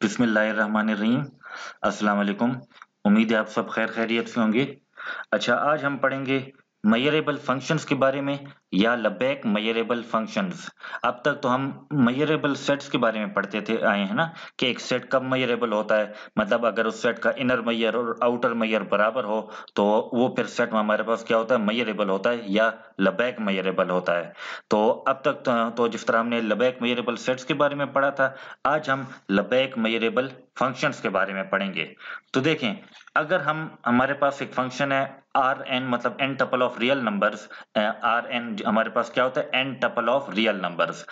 बिस्मिल्लाहिर्रहमानिर्रहीम। अस्सलाम वालेकुम। उम्मीद है आप सब खैर खैरियत से होंगे। अच्छा, आज हम पढ़ेंगे मेजरेबल फंक्शंस के बारे में या लबैक मेजरेबल फंक्शंस। अब तक तो हम मेजरेबल सेट्स के बारे में पढ़ते थे आए हैं ना, कि एक सेट कब मेजरेबल होता है, मतलब अगर उस सेट का इनर मेजर और आउटर मेजर बराबर हो तो वो फिर सेट में हमारे पास क्या होता है, मेजरेबल होता है या लबैक मेजरेबल होता है। तो अब तक तो जिस तरह हमने लबैक मेजरेबल सेट्स के बारे में पढ़ा था, आज हम लबैक मेजरेबल फंक्शंस के बारे में पढ़ेंगे। तो देखें, अगर हमारे पास एक फंक्शन है आर एन, मतलब n tuple of real numbers. R n हमारे पास क्या होता है, n tuple of real numbers,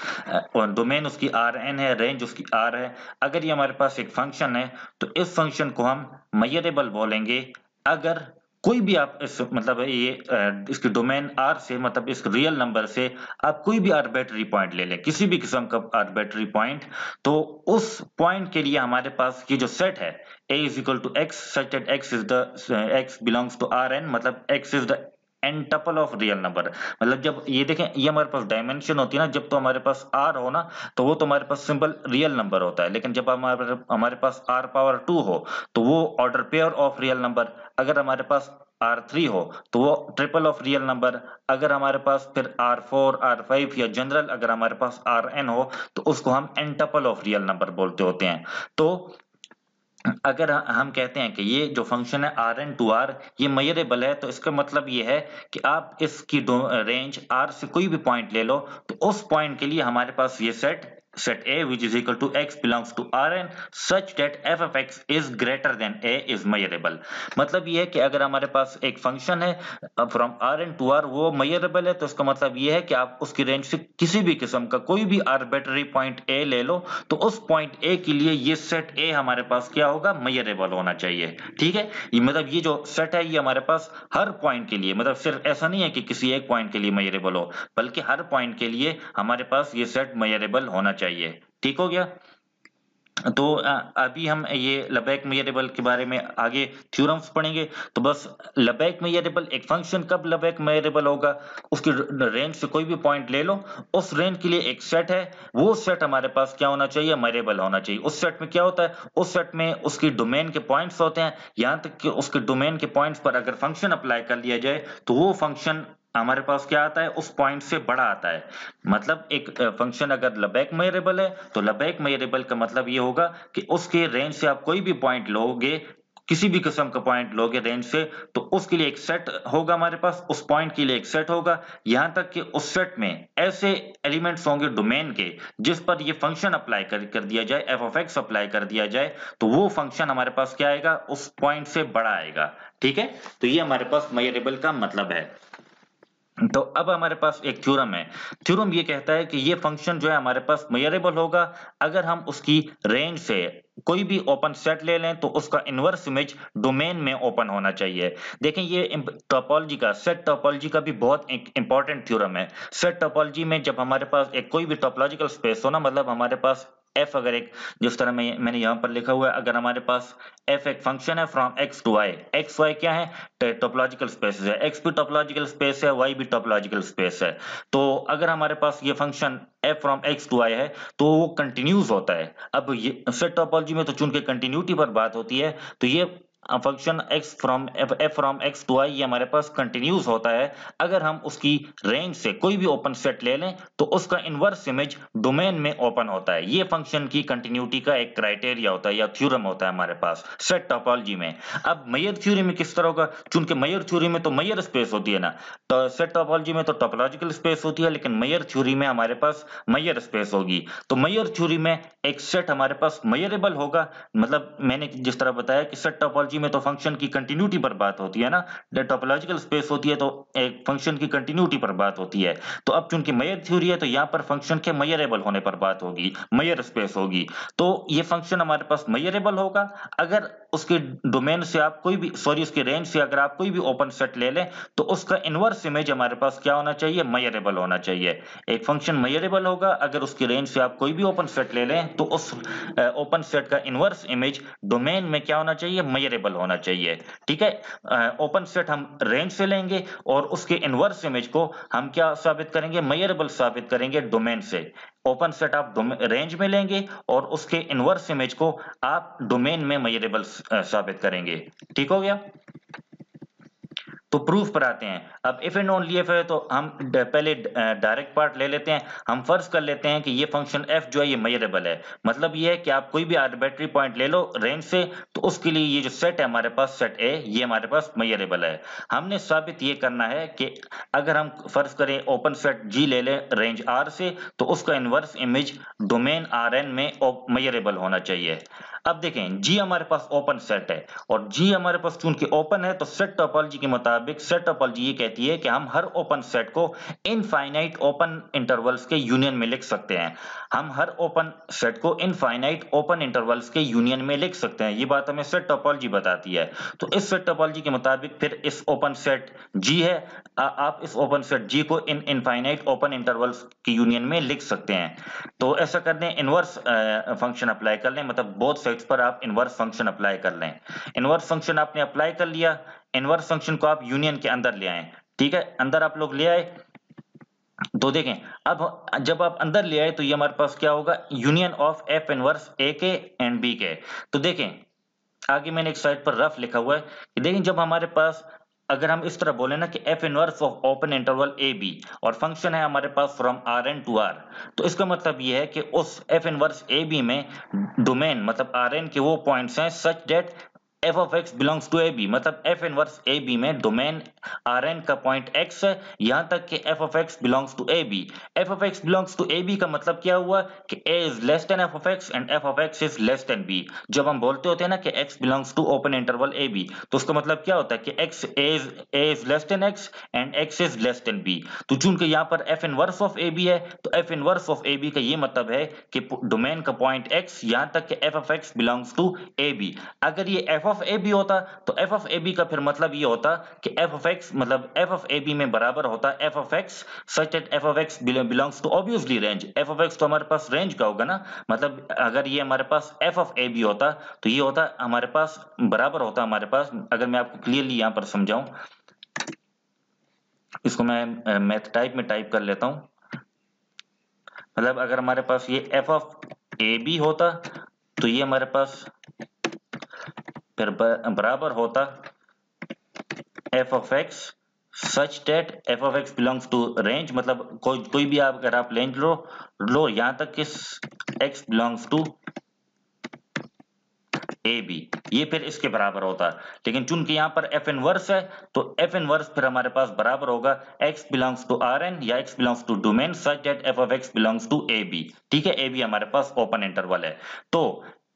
और डोमेन उसकी आर एन है, रेंज उसकी आर है। अगर ये हमारे पास एक फंक्शन है तो इस फंक्शन को हम मेजरेबल बोलेंगे अगर कोई भी आप इस मतलब इसकी डोमेन आर से, मतलब इस रियल नंबर से आप कोई भी आर्बिट्ररी पॉइंट ले लें, किसी भी किस्म का आर्बिट्ररी पॉइंट, तो उस पॉइंट के लिए हमारे पास ये जो सेट है a is equal to x such that x belongs to Rn, मतलब x is the n tuple of real number. मतलब जब ये देखें, ये हमारे पास डायमेंशन होती है ना, जब तो हमारे पास r हो ना तो वो तो हमारे पास सिंपल रियल नंबर होता है, लेकिन जब हमारे पास r पावर 2 हो तो वो order pair of real number. अगर हमारे पास R3 हो तो वो ट्रिपल ऑफ रियल नंबर। अगर हमारे पास फिर R4, R5 या जनरल अगर हमारे पास Rn हो तो उसको हम n tuple of real number बोलते होते हैं। तो अगर हम कहते हैं कि ये जो फंक्शन है आर एन टू आर ये मेजरेबल है, तो इसका मतलब ये है कि आप इसकी रेंज आर से कोई भी पॉइंट ले लो, तो उस पॉइंट के लिए हमारे पास ये set A which is equal to x belongs to Rn such that f of x is greater than A is measurable। मतलब ये है कि अगर हमारे पास एक फंक्शन है फ्रॉम Rn to R, वो measurable है, तो इसका मतलब ये है कि आप उसकी रेंज से किसी भी किस्म का कोई भी आर्बिट्ररी पॉइंट A ले लो, तो उस पॉइंट A के लिए ये सेट A हमारे पास क्या होगा, मेजरेबल होना चाहिए। ठीक है, ये मतलब ये जो सेट है ये हमारे पास हर पॉइंट के लिए, मतलब सिर्फ ऐसा नहीं है कि किसी एक पॉइंट के लिए मेजरेबल हो, बल्कि हर पॉइंट के लिए हमारे पास ये सेट मेजरेबल होना चाहिए। ठीक हो गया। तो अभी हम ये लबैक मेजरेबल के बारे में आगे थ्योरम्स पढ़ेंगे। तो बस लबैक मेजरेबल, एक फंक्शन कब लबैक मेजरेबल होगा, उसकी रेंज से कोई भी पॉइंट ले लो, उस रेंज के लिए एक सेट है, वो सेट हमारे पास क्या होना चाहिए, मेजरेबल होना चाहिए। उस सेट में क्या होता है, उस सेट में उसकी डोमेन के पॉइंट्स होते हैं, यहां तक कि उसके डोमेन के पॉइंट्स पर अगर फंक्शन अप्लाई कर लिया जाए तो वो फंक्शन हमारे पास क्या आता है, उस पॉइंट से बड़ा आता है। मतलब एक फंक्शन अगर लबैक मेजरेबल है तो लबैक मेजरेबल का मतलब ये होगा कि उसके रेंज से आप कोई भी पॉइंट लोगे, किसी भी किस्म का पॉइंट लोगे रेंज से, तो उसके लिए एक सेट होगा हमारे पास, उस पॉइंट के लिए एक सेट होगा, यहां तक कि उस सेट में ऐसे एलिमेंट्स होंगे डोमेन के जिस पर ये फंक्शन अप्लाई कर दिया जाए, एफ ऑफ एक्स अप्लाई कर दिया जाए, तो वो फंक्शन हमारे पास क्या आएगा, उस पॉइंट से बड़ा आएगा। ठीक है, तो ये हमारे पास मेजरेबल का मतलब है। तो अब हमारे पास एक थ्योरम है। थ्योरम ये कहता है कि ये फंक्शन जो है हमारे पास मेजरेबल होगा अगर हम उसकी रेंज से कोई भी ओपन सेट ले लें, तो उसका इनवर्स इमेज डोमेन में ओपन होना चाहिए। देखें, ये टोपोलॉजी का, सेट टोपोलॉजी का भी बहुत एक इंपॉर्टेंट थ्योरम है। सेट टोपोलॉजी में जब हमारे पास एक कोई भी टोपोलॉजिकल स्पेस हो ना, मतलब हमारे पास एफ, अगर एक जिस तरह मैंने यहां पर लिखा हुआ है, अगर हमारे पास एफ एक फंक्शन है from x to y, x y क्या है, टोपोलॉजिकल स्पेस है, एक्स भी टोपोलॉजिकल स्पेस है, वाई भी टोपोलॉजिकल स्पेस है। तो अगर हमारे पास ये function f from x to y है तो वो कंटिन्यूस होता है। अब ये सेट टोपोलॉजी में तो चूंकि कंटिन्यूटी पर बात होती है, तो ये function X from F from x to I ये हमारे पास कंटिन्यूस होता है अगर हम उसकी रेंज से कोई भी ओपन सेट ले लें, तो उसका इनवर्स इमेज डोमेन में ओपन होता है। ये फंक्शन की कंटिन्यूटी का एक क्राइटेरिया होता है या थ्योरम होता है हमारे पास सेट टोपोलॉजी में। अब मेयर थ्योरी में किस तरह होगा, चूंकि मेयर थ्योरी में तो मेयर स्पेस होती है ना, तो सेट टोपोलॉजी में तो टोपोलॉजिकल स्पेस होती है, लेकिन मेयर थ्योरी में हमारे पास मेयर स्पेस होगी। तो मेयर थ्योरी में एक सेट हमारे पास मेयरेबल होगा, मतलब मैंने जिस तरह बताया कि सेट टोपोलॉजी में तो फंक्शन की कंटिन्यूटी पर बात होती है ना, टोपोलॉजिकल स्पेस होती है तो एक फंक्शन की कंटिन्यूटी पर बात होती है। तो अब चूंकि मेयर थ्योरी है तो यहाँ पर फंक्शन के मेयरेबल होने पर बात होगी, मेयर स्पेस होगी। तो ये फंक्शन हमारे पास मेयरेबल होगा अगर उसके डोमेन से आप कोई भी, सॉरी उसके रेंज से अगर आप कोई भी ओपन सेट ले लें, तो उसका इनवर्स इमेज हमारे पास क्या होना चाहिए, मेयरेबल होना चाहिए। एक फंक्शन मेयरेबल होगा अगर उसकी रेंज से आप कोई भी ओपन सेट ले लें, तो उस ओपन सेट का इनवर्स इमेज डोमेन में क्या होना चाहिए, मेयरेबल होना चाहिए। ठीक है, ओपन सेट हम रेंज से लेंगे और उसके इनवर्स इमेज को हम क्या साबित करेंगे, मेयरेबल साबित करेंगे डोमेन से। ओपन सेट आप रेंज में लेंगे और उसके इनवर्स इमेज को आप डोमेन में मेजरेबल साबित करेंगे। ठीक हो गया। तो प्रूफ पर आते हैं। अब इफ एंड ओनली इफ है तो हम पहले डायरेक्ट पार्ट ले लेते हैं। हम फर्ज कर लेते हैं कि ये फंक्शन f जो है ये मेजरेबल है। मतलब ये है कि आप कोई भी आर्बिट्री पॉइंट ले लो रेंज से, तो उसके लिए ये जो सेट है हमारे पास सेट A, ये हमारे पास मेजरेबल है। हमने साबित ये करना है कि अगर हम फर्ज करें ओपन सेट G ले लें रेंज R से, तो उसका इनवर्स इमेज डोमेन Rn में मेजरेबल होना चाहिए। अब देखें G हमारे पास ओपन सेट है और G हमारे पास चूंकि ओपन है तो सेट टोपोलॉजी के मुताबिक सेट टोपोलॉजी ये कहती है कि हम हर ओपन सेट को इनफाइनाइट ओपन इंटरवल्स के यूनियन में लिख सकते हैं। हम हर ओपन सेट को इनफाइनाइट ओपन इंटरवल्स के यूनियन में लिख सकते हैं। ये बात हमें सेट टोपोलॉजी बताती है। तो इस सेट टोपोलॉजी के मुताबिक फिर इस ओपन सेट G है, आप इस ओपन सेट G को इनफाइनाइट ओपन इंटरवल्स के यूनियन में लिख सकते हैं। तो ऐसा करने इनवर्स फंक्शन अप्लाई कर लें, मतलब बोथ सेट्स पर आप इनवर्स फंक्शन अप्लाई कर लें। इनवर्स फंक्शन आपने अप्लाई कर लिया, इनवर्स फंक्शन को आप यूनियन के अंदर ले आए। ठीक है, अंदर आप लोग ले आए तो देखें अब जब आप अंदर ले आए तो ये हमारे पास क्या होगा, यूनियन ऑफ एफ इनवर्स ए के एंड बी के। तो देखें आगे मैंने एक साइड पर रफ लिखा हुआ है कि देखें जब हमारे पास अगर हम इस तरह बोले ना कि F inverse of open interval A B और फंक्शन है हमारे पास from R N to R, तो इसका मतलब ये है कि उस एफ इनवर्स ए बी में डोमेन मतलब आर एन के वो पॉइंट्स हैं such that F of x belongs to A B, मतलब एफ इनवर्स ए बी में डोमेन आर एन का पॉइंट एक्स है, यहां तक कि F of x belongs to A B. F of x belongs to A B का मतलब क्या हुआ कि ए is less than F of x and F of x is less than B. जब हम बोलते होते हैं ना कि x belongs to open interval A B, तो उसका मतलब क्या होता है कि X A is less than X and X is less than B. तो चूंकि यहाँ पर F inverse of A B है, तो f inverse of A B का ये मतलब है कि डोमेन का पॉइंट एक्स यहां तक कि F of x belongs to A B. अगर ये एफ ऑफ ए बी होता तो एफ ऑफ ए बी का फिर मतलब ये होता कि एफ ऑफ एक्स मतलब एफ ऑफ ए बी में बराबर होता f of x such that f of x belongs to obviously range. F of x तो हमारे पास रेंज का होगा ना, मतलब अगर ये हमारे पास एफ ऑफ ए बी होता तो ये होता हमारे पास बराबर होता हमारे पास, अगर मैं आपको क्लियरली यहां पर समझाऊं, इसको मैं मैथ टाइप में टाइप कर लेता हूं। मतलब अगर हमारे पास ये एफ ऑफ ए बी होता तो ये हमारे पास फिर बराबर होता f of x such that F of x belongs to range, मतलब कोई भी आप अगर आप रेंज लो यहां तक कि x belongs to A B, ये फिर इसके बराबर होता। लेकिन चूंकि यहाँ पर एफ इनवर्स है तो एफ इनवर्स फिर हमारे पास बराबर होगा x belongs to R n या x belongs to domain such that F of x belongs to A b. ठीक है, ए बी हमारे पास ओपन इंटरवल है। तो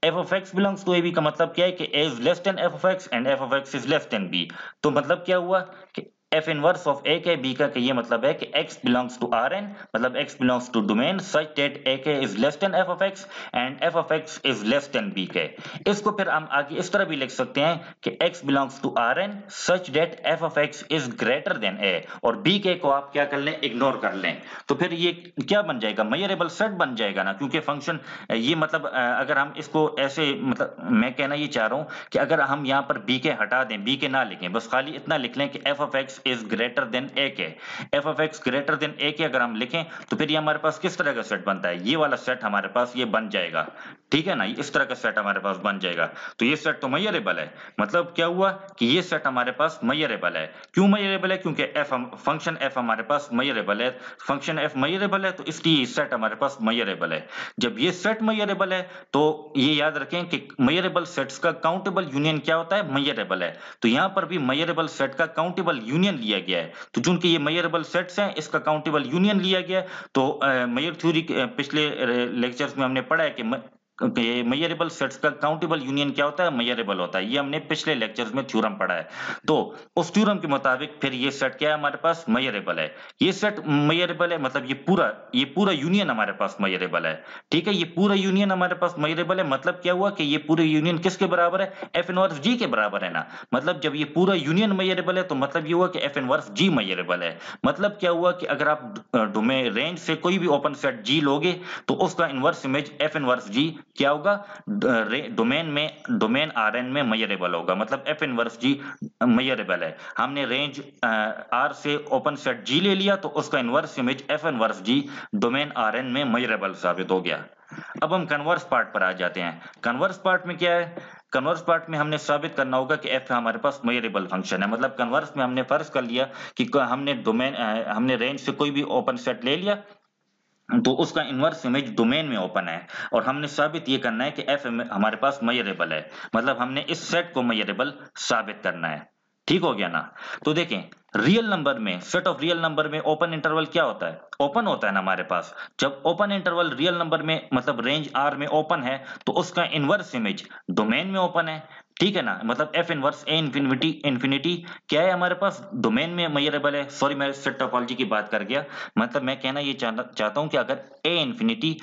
f of x belongs to A B का मतलब क्या है कि ए is less than F of x and F of x is less than B. तो मतलब क्या हुआ कि एफ इनवर्स ऑफ ए के बी का ये मतलब है कि x belongs to R n, मतलब x belongs to domain such that a के is less than F of x and F of x is less than b के। इसको फिर हम आगे इस तरह भी लिख सकते हैं कि x belongs to R n such that f of x is greater than a, और बी के को आप क्या कर लें, इग्नोर कर लें। तो फिर ये क्या बन जाएगा, मेजरेबल सेट बन जाएगा ना, क्योंकि फंक्शन ये मतलब अगर हम इसको ऐसे मतलब मैं कहना ये चाह रहा हूं कि अगर हम यहाँ पर बी के हटा दें, बी के ना लिखें, बस खाली इतना लिख लें कि F of x is greater than a के, f of x greater than a के अगर हम लिखें तो फिर ये हमारे पास किस तरह का सेट बनता है, ये वाला सेट हमारे पास ये बन जाएगा। ठीक है ना, इस तरह का सेट हमारे पास बन जाएगा। तो ये सेट तो मेजरेबल है। मतलब क्या हुआ कि ये सेट हमारे पास मेजरेबल है। क्यों मेजरेबल है, क्योंकि फंक्शन एफ हमारे पास मेजरेबल है। फंक्शन एफ मेजरेबल है तो इसलिए सेट हमारे पास मेजरेबल है। जब ये सेट मेजरेबल है तो ये याद रखें कि मेजरेबल सेट्स का काउंटेबल यूनियन क्या होता है, मेजरेबल है। तो यहां पर भी मेजरेबल सेट का काउंटेबल यूनियन लिया गया है। तो चूंकि ये मेजरेबल सेट्स हैं इसका काउंटेबल यूनियन लिया गया है। तो मेजर थ्योरी पिछले लेक्चर्स में हमने पढ़ा है कि मेजरेबल सेट्स का काउंटेबल यूनियन क्या होता है, मेजरेबल होता है। ये हमने पिछले लेक्चर्स में थ्योरम पढ़ा है। तो उस थ्योरम के मुताबिक फिर ये सेट क्या है, हमारे पास मेजरेबल है। ये सेट मेजरेबल है, मतलब ये पूरा यूनियन हमारे पास मेजरेबल है। ठीक है, ये पूरा यूनियन हमारे पास मेजरेबल है। मतलब क्या हुआ कि ये पूरा यूनियन किसके बराबर है, एफ इनवर्स जी के बराबर है ना। मतलब जब ये पूरा यूनियन मेजरेबल है तो मतलब ये हुआ कि एफ इनवर्स जी मेजरेबल है। मतलब क्या हुआ कि अगर आप डोमेन रेंज से कोई भी ओपन सेट जी लोगे तो उसका इनवर्स इमेज एफ इनवर्स जी क्या होगा, डोमेन Rn में मेजरेबल होगा, मतलब एफ इनवर्स जी मेजरेबल है। हमने रेंज R से ओपन सेट G ले लिया तो उसका इनवर्स इमेज एफ इनवर्स जी डोमेन Rn में मेजरेबल साबित हो गया। अब हम कन्वर्स पार्ट पर आ जाते हैं। कन्वर्स पार्ट में क्या है, कन्वर्स पार्ट में हमने साबित करना होगा कि एफ हमारे पास मेजरेबल फंक्शन है। मतलब कन्वर्स में हमने फर्ज कर लिया कि हमने रेंज से कोई भी ओपन सेट ले लिया तो उसका इनवर्स इमेज डोमेन में ओपन है, और हमने साबित ये करना है कि एफ हमारे पास मेजरेबल है। मतलब हमने इस सेट को मेजरेबल साबित करना है। ठीक हो गया ना। तो देखें, रियल नंबर में, सेट ऑफ रियल नंबर में ओपन इंटरवल क्या होता है, ओपन होता है ना हमारे पास। जब ओपन इंटरवल रियल नंबर में मतलब रेंज आर में ओपन है तो उसका इनवर्स इमेज डोमेन में ओपन है। ठीक है ना, मतलब एफ इनवर्स ए इंफिनिटी क्या है हमारे पास, डोमेन में मेजरेबल है। सॉरी, मैं सेट टोपोलॉजी की बात कर गया। मतलब मैं कहना ये चाहता हूं कि अगर ए इंफिनिटी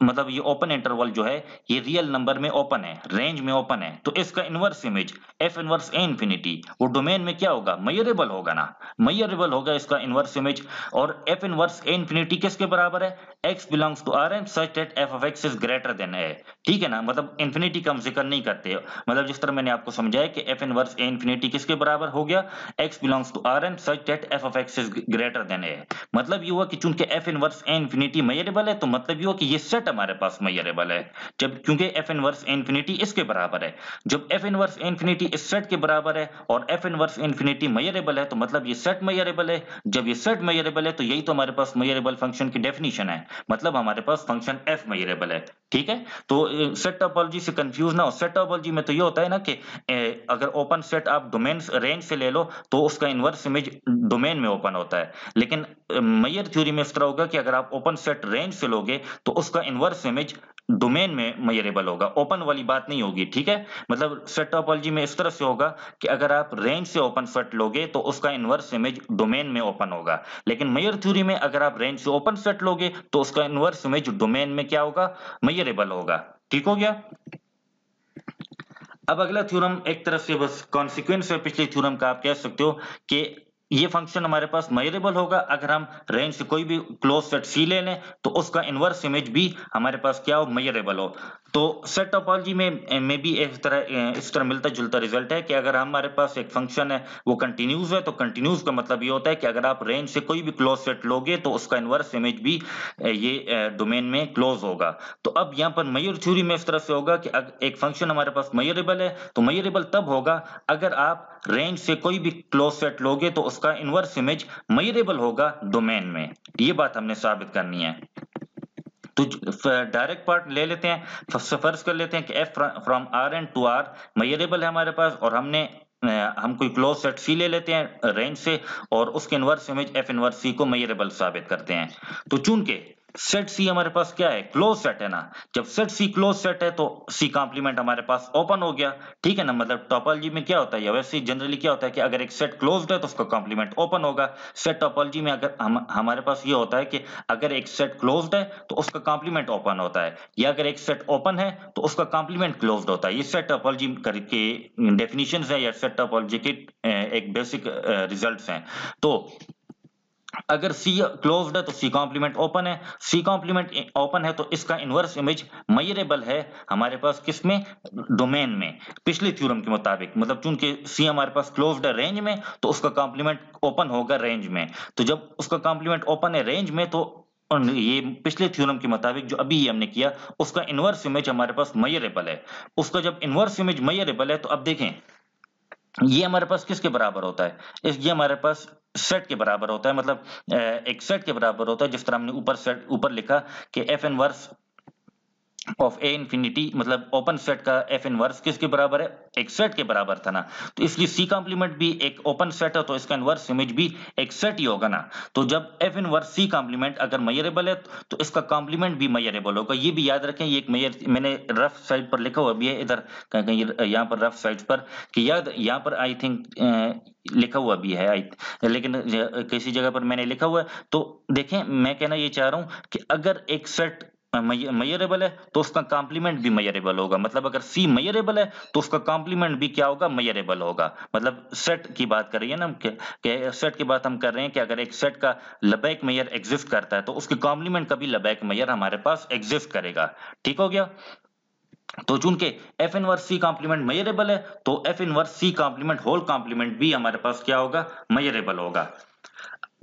मतलब ये ओपन इंटरवल जो है ये रियल नंबर में ओपन है, रेंज में ओपन है, तो इसका inverse image f inverse A infinity वो डोमेन में क्या होगा, मेजरेबल होगा ना, मेजरेबल होगा इसका इनवर्स इमेज। और एफ इनवर्स ए इंफिनिटी किसके बराबर है, x belongs to Rn such that f of x is greater than a। ठीक है ना, मतलब इंफिनिटी का हम जिक्र नहीं करते। मतलब जिस तरह मैंने आपको समझाया कि f इनवर्स a इंफिनिटी किसके बराबर हो गया, x belongs to Rn such that f of x is greater than a। मतलब ये हुआ कि चूंकि f inverse a infinity measurable है तो मतलब ये हुआ कि ये सेट हमारे पास मेजरेबल है, जब क्योंकि f इनवर्स a इंफिनिटी इसके बराबर है। जब f इनवर्स a इंफिनिटी इस सेट के बराबर है और f inverse a infinity measurable है तो मतलब ये सेट मेजरेबल है। जब ये सेट मेजरेबल है तो यही तो हमारे पास मेजरेबल फंक्शन की डेफिनेशन है, मतलब हमारे पास फंक्शन f मेजरेबल है। ठीक है, तो सेट टोपोलॉजी से कंफ्यूज ना हो। सेट टोपोलॉजी में तो ये होता है ना कि अगर ओपन सेट आप डोमेन रेंज से ले लो तो उसका इनवर्स इमेज डोमेन में ओपन होता है, लेकिन मेयर थ्योरी में इस तरह होगा कि अगर आप ओपन सेट रेंज से लोगे तो उसका इनवर्स इमेज डोमेन में मेजरेबल होगा, ओपन वाली बात नहीं होगी। ठीक है, मतलब सेट टोपोलॉजी में इस तरह से होगा कि अगर आप रेंज से ओपन सेट लोगे तो उसका इनवर्स इमेज डोमेन में ओपन होगा, लेकिन मेयर थ्योरी में अगर आप रेंज से ओपन सेट लोगे तो उसका इनवर्स इमेज डोमेन में क्या होगा, मेजरेबल होगा। ठीक हो गया। अब अगला थ्योरम एक तरह से बस कॉन्सिक्वेंस है पिछले थ्योरम का, आप कह सकते हो कि ये फंक्शन हमारे पास मेजरेबल होगा अगर हम रेंज से कोई भी क्लोज सेट सी ले लें तो उसका इनवर्स इमेज भी हमारे पास क्या हो, मेजरेबल हो। तो सेट टोपोलॉजी में भी इस तरह मिलता जुलता रिजल्ट है कि अगर हमारे पास एक फंक्शन है वो कंटिन्यूज है तो कंटिन्यूज का मतलब ये होता है कि अगर आप रेंज से कोई भी क्लोज सेट लोगे तो उसका इनवर्स इमेज भी ये डोमेन में क्लोज होगा। तो अब यहाँ पर मेयर थ्योरी में इस तरह से होगा कि एक फंक्शन हमारे पास मेजरेबल है तो मेजरेबल तब होगा अगर आप रेंज से कोई भी क्लोज सेट लोगे तो उसका इनवर्स इमेज मेजरेबल होगा डोमेन में। ये बात हमने साबित करनी है। तो डायरेक्ट पार्ट ले लेते हैं, फर्ज कर लेते हैं कि f from Rn to R measurable है हमारे पास, और हम कोई क्लोज सेट C ले लेते हैं रेंज से और उसके inverse image f inverse C को मेजरेबल साबित करते हैं। तो चूंकि सेट C हमारे पास क्या है, क्लोज सेट है ना, जब सेट C क्लोज सेट है तो C कॉम्प्लीमेंट हमारे पास ओपन हो गया। ठीक है ना, मतलब टोपोलॉजी में क्या होता है या वैसे जनरली क्या होता है कि अगर एक सेट क्लोज्ड है तो उसका कॉम्प्लीमेंट ओपन होगा। सेट टोपोलॉजी में अगर हमारे पास ये होता है कि अगर एक सेट क्लोज्ड है तो उसका कॉम्प्लीमेंट ओपन होता है, या अगर एक सेट ओपन है तो उसका कॉम्प्लीमेंट क्लोज्ड होता है। ये सेट टोपोलॉजी के डेफिनेशंस है या सेट टोपोलॉजी के एक बेसिक रिजल्ट्स हैं। तो अगर C क्लोज्ड है तो C कॉम्प्लीमेंट ओपन है, C कॉम्प्लीमेंट ओपन है तो इसका इनवर्स इमेज मेजरेबल है हमारे पास किसमें, डोमेन में। पिछले थ्योरम के मुताबिक मतलब चूंकि C हमारे पास क्लोज्ड है रेंज में तो उसका कॉम्प्लीमेंट ओपन होगा रेंज में। तो जब उसका कॉम्प्लीमेंट ओपन है रेंज में तो ये पिछले थ्योरम के मुताबिक जो अभी हमने किया उसका इनवर्स इमेज हमारे पास मेजरेबल है। उसका जब इनवर्स इमेज मेजरेबल है तो अब देखें ये हमारे पास किसके बराबर होता है, ये हमारे पास सेट के बराबर होता है। मतलब एक सेट के बराबर होता है, जिस तरह हमने ऊपर लिखा कि F inverse of A infinity, मतलब ओपन सेट का एफ इनवर्स किसके बराबर है, एक सेट के बराबर था ना, तो इसलिए सी कॉम्प्लीमेंट भी एक ओपन सेट है तो इसका इनवर्स इमेज भी एक सेट ही होगा ना। तो जब एफ इनवर्स सी कॉम्प्लीमेंट अगर मेजरेबल है तो इसका कॉम्प्लीमेंट भी मेजरेबल होगा। ये भी याद रखें, ये एक मेजर मैंने रफ साइड पर लिखा हुआ भी है इधर कहीं यहाँ पर रफ साइड पर, कि याद यहाँ पर आई थिंक लिखा हुआ भी है लेकिन किसी जगह पर मैंने लिखा हुआ है। तो देखें मैं कहना ये चाह रहा हूं कि अगर एक सेट मेजरेबल है तो उसका कॉम्प्लीमेंट भी मेजरेबल होगा। मतलब अगर C मेजरेबल है तो उसका कॉम्प्लीमेंट भी क्या होगा, मेजरेबल होगा। मतलब सेट की बात कर रही है ना सेट की बात हम कर रहे हैं कि अगर एक सेट का लबैक मेजर एग्जिस्ट करता है तो उसके कॉम्प्लीमेंट का भी लबैक मेजर हमारे पास एग्जिस्ट करेगा। ठीक हो गया। तो चूंकि एफ इनवर्स सी कॉम्प्लीमेंट मेजरेबल है तो एफ इनवर्स सी कॉम्प्लीमेंट होल कॉम्प्लीमेंट भी हमारे पास क्या होगा, मेजरेबल होगा।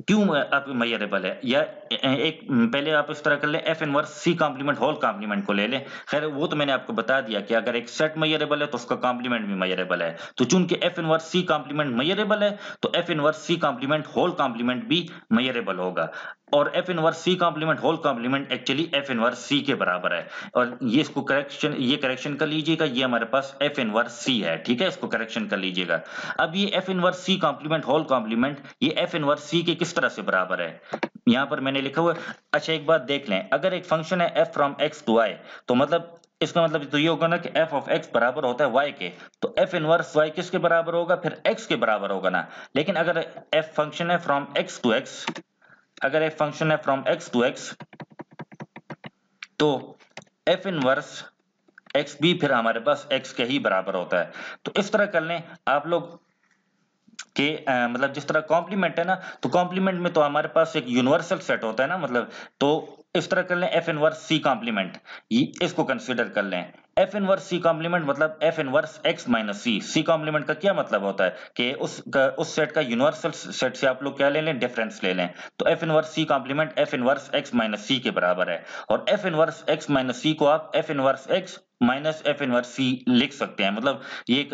क्यों आप मेजरेबल है, या एक पहले आप इस तरह कर लें, एफ इनवर्स सी कॉम्प्लीमेंट होल कॉम्प्लीमेंट को ले लें। खैर वो तो मैंने आपको बता दिया कि अगर एक सेट मेजरेबल है तो उसका कॉम्प्लीमेंट भी मेजरेबल है। तो चूंकि एफ इनवर्स सी कॉम्प्लीमेंट मेजरेबल है तो एफ इनवर्स सी कॉम्प्लीमेंट होल कॉम्प्लीमेंट भी मेजरेबल होगा। और एफ इनवर्स सी complement whole complement actually f inverse सी के बराबर है। और ये इसको करेक्शन कर लीजिएगा, ये हमारे पास एफ इनवर्स सी है, ठीक है, इसको करेक्शन कर लीजिएगा। अब ये एफ इनवर्स सी कॉम्प्लीमेंट होल कॉम्प्लीमेंट ये एफ इनवर्स सी के किस तरह से बराबर है, यहां पर मैंने लिखा हुआ है। अच्छा एक बात देख लें, अगर एक फंक्शन है f from x to y, तो मतलब इसका मतलब तो ये होगा ना कि एफ ऑफ एक्स बराबर होता है वाई के, तो एफ इनवर्स वाई किसके बराबर होगा, फिर एक्स के बराबर होगा ना। लेकिन अगर एफ फंक्शन है फ्रॉम एक्स टू एक्स, अगर एफ फंक्शन है फ्रॉम एक्स टू एक्स, तो एफ इनवर्स एक्स भी फिर हमारे पास एक्स के ही बराबर होता है। तो इस तरह कर लें आप लोग कि मतलब जिस तरह कॉम्प्लीमेंट है ना, तो कॉम्प्लीमेंट में तो हमारे पास एक यूनिवर्सल सेट होता है ना, मतलब तो इस तरह कर लें एफ इनवर्स सी कॉम्प्लीमेंट, इसको कंसीडर कर लें। एफ इनवर्स सी कॉम्प्लीमेंट मतलब एफ इनवर्स एक्स माइनस सी। सी कॉम्प्लीमेंट का क्या मतलब होता है कि उस सेट का यूनिवर्सल सेट से आप लोग क्या ले लें, डिफरेंस ले लें। तो एफ इनवर्स सी complement f inverse x minus c के बराबर है। और f inverse x minus c को आप f inverse x minus f inverse c लिख सकते हैं। मतलब ये एक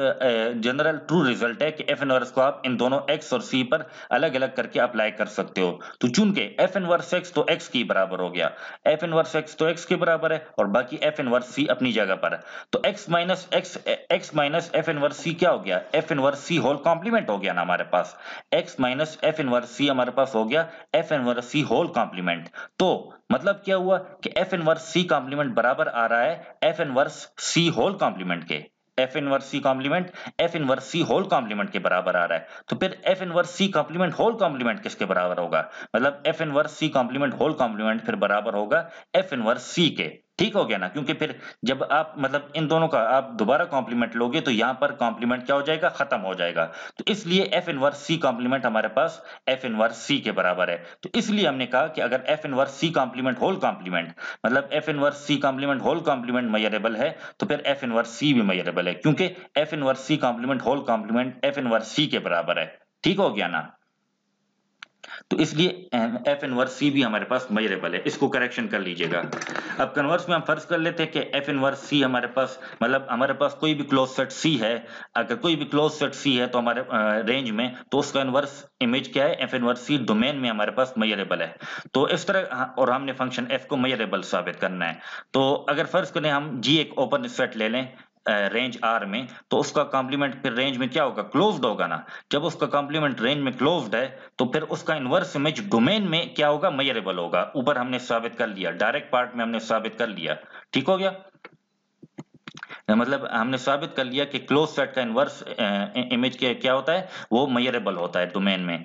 जनरल ट्रू रिजल्ट है कि एफ इनवर्स को आप इन दोनों एक्स और सी पर अलग अलग करके अप्लाई कर सकते हो। तो चूंकि एफ इनवर्स एक्स तो एक्स की बराबर हो गया, एफ इनवर्स एक्स तो एक्स के बराबर है और बाकी एफ इनवर्स सी अपनी जगह पर है। तो एक्स माइनस एफ इनवर्स सी क्या हो गया, F inverse c whole complement हो गया ना हमारे पास। एक्स माइनस एफ इनवर्स सी हमारे पास हो गया F inverse c whole complement. तो मतलब क्या हुआ कि एफ इनवर्स सी कॉम्प्लीमेंट बराबर आ रहा है f inverse c whole complement के। एफ इनवर्स सी complement f inverse c whole complement के बराबर आ रहा है। तो फिर एफ इनवर्स सी कॉम्प्लीमेंट होल कॉम्प्लीमेंट किसके बराबर होगा, मतलब एफ इनवर्स सी कॉम्प्लीमेंट होल कॉम्प्लीमेंट फिर बराबर होगा एफ इनवर्स सी के। ठीक हो गया ना, क्योंकि फिर जब आप मतलब इन दोनों का आप दोबारा कॉम्प्लीमेंट लोगे तो यहां पर कॉम्प्लीमेंट क्या हो जाएगा, खत्म हो जाएगा। तो इसलिए एफ इनवर्स सी कॉम्प्लीमेंट हमारे पास एफ इनवर्स सी के बराबर है। तो इसलिए हमने कहा कि अगर एफ इनवर्स सी कॉम्प्लीमेंट होल कॉम्प्लीमेंट मतलब एफ इनवर्स सी कॉम्प्लीमेंट होल कॉम्प्लीमेंट मेजरेबल है, तो फिर एफ इनवर्स सी भी मेजरेबल है, क्योंकि एफ इनवर्स सी complement whole complement f inverse सी के बराबर है। ठीक हो गया ना, तो इसलिए एफ इनवर्स सी भी हमारे पास मेजरेबल है, इसको करेक्शन कर लीजिएगा। अब कन्वर्स में हम फर्ज कर लेते हैं कि एफ इनवर्स सी हमारे पास मतलब हमारे पास कोई भी क्लोज सेट सी है, अगर कोई भी क्लोज सेट सी है तो हमारे रेंज में, तो उसका इनवर्स इमेज क्या है, एफ इनवर्स सी डोमेन में हमारे पास मेजरेबल है। तो इस तरह और हमने फंक्शन एफ को मेजरेबल साबित करना है। तो अगर फर्ज करें हम जी एक ओपन सेट ले लें रेंज आर में, तो उसका कॉम्प्लीमेंट फिर रेंज में क्या होगा, क्लोज्ड होगा ना। जब उसका कॉम्प्लीमेंट रेंज में क्लोज्ड है तो फिर उसका इनवर्स इमेज डोमेन में क्या होगा, मेजरेबल होगा। ऊपर हमने साबित कर लिया, डायरेक्ट पार्ट में हमने साबित कर लिया। ठीक हो गया, मतलब हमने साबित कर लिया कि क्लोज सेट का इनवर्स इमेज क्या होता है, वो मेजरेबल होता है डोमेन में।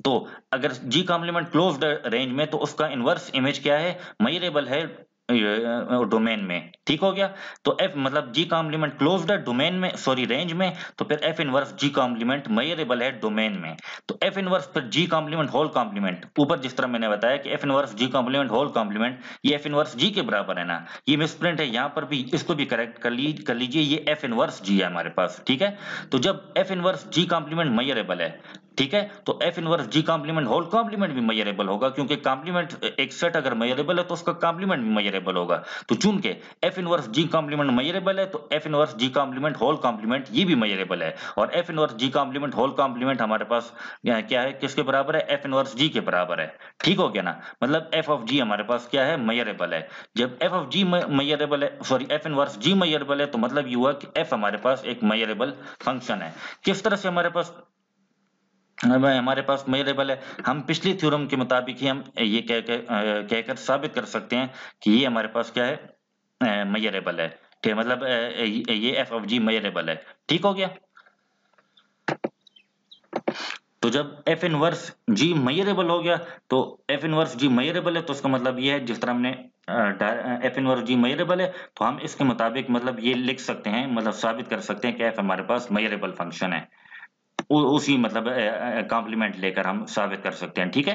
तो अगर जी कॉम्प्लीमेंट क्लोज्ड रेंज में तो उसका इनवर्स इमेज क्या है, मेजरेबल है डोमेन में। ठीक हो गया, तो एफ मतलब जी कॉम्प्लीमेंट क्लोज्ड है डोमेन में, सॉरी रेंज में, तो फिर एफ इनवर्स जी कॉम्प्लीमेंट मेजरेबल है डोमेन में। तो एफ इनवर्स फिर जी कॉम्प्लीमेंट होल कॉम्प्लीमेंट, ऊपर जिस तरह मैंने बताया कि एफ इनवर्स जी कॉम्प्लीमेंट होल कॉम्प्लीमेंट, ये एफ इनवर्स जी के बराबर है ना, ये मिसप्रिंट है यहाँ पर भी, इसको भी करेक्ट कर लीजिए, ये एफ इनवर्स जी है हमारे पास। ठीक है, तो जब एफ इनवर्स जी कॉम्प्लीमेंट मेजरेबल है, ठीक है, तो एफ इनवर्स जी कॉम्प्लीमेंट होल कॉम्प्लीमेंट भी मेजरेबल होगा, क्योंकि कॉम्प्लीमेंट एक सेट अगर मेजरेबल है तो उसका कॉम्प्लीमेंट भी मेजरेबल होगा। तो चूंकि एफ इनवर्स जी कॉम्प्लीमेंट मेजरेबल है तो एफ इनवर्स जी कॉम्प्लीमेंट होल कॉम्प्लीमेंट ये भी मेजरेबल है। और एफ इनवर्स जी कॉम्प्लीमेंट होल कॉम्प्लीमेंट हमारे पास क्या है, किसके बराबर है, एफ इनवर्स जी के बराबर है। ठीक हो गया ना, मतलब एफ ऑफ जी हमारे पास क्या है, मेजरेबल है। जब एफ ऑफ जी मेजरेबल है, सॉरी एफ इनवर्स जी मेजरेबल है, तो मतलब ये हुआ कि एफ हमारे पास एक मेजरेबल फंक्शन है। किस तरह से हमारे पास मेजरेबल है, हम पिछली थ्योरम के मुताबिक ही हम ये कहकर साबित कर सकते हैं कि ये हमारे पास क्या है, मेजरेबल है। ठीक है, मतलब ये एफ ऑफ जी मेजरेबल है। ठीक हो गया, तो जब एफ इनवर्स जी मेजरेबल हो गया, तो एफ इनवर्स जी मेजरेबल है, तो उसका मतलब ये है जिस तरह हमने एफ इनवर्स जी मेजरेबल है, तो हम इसके मुताबिक मतलब ये लिख सकते हैं, मतलब साबित कर सकते हैं कि एफ हमारे पास मेजरेबल फंक्शन है। उसी मतलब कॉम्प्लीमेंट लेकर हम साबित कर सकते हैं। ठीक है,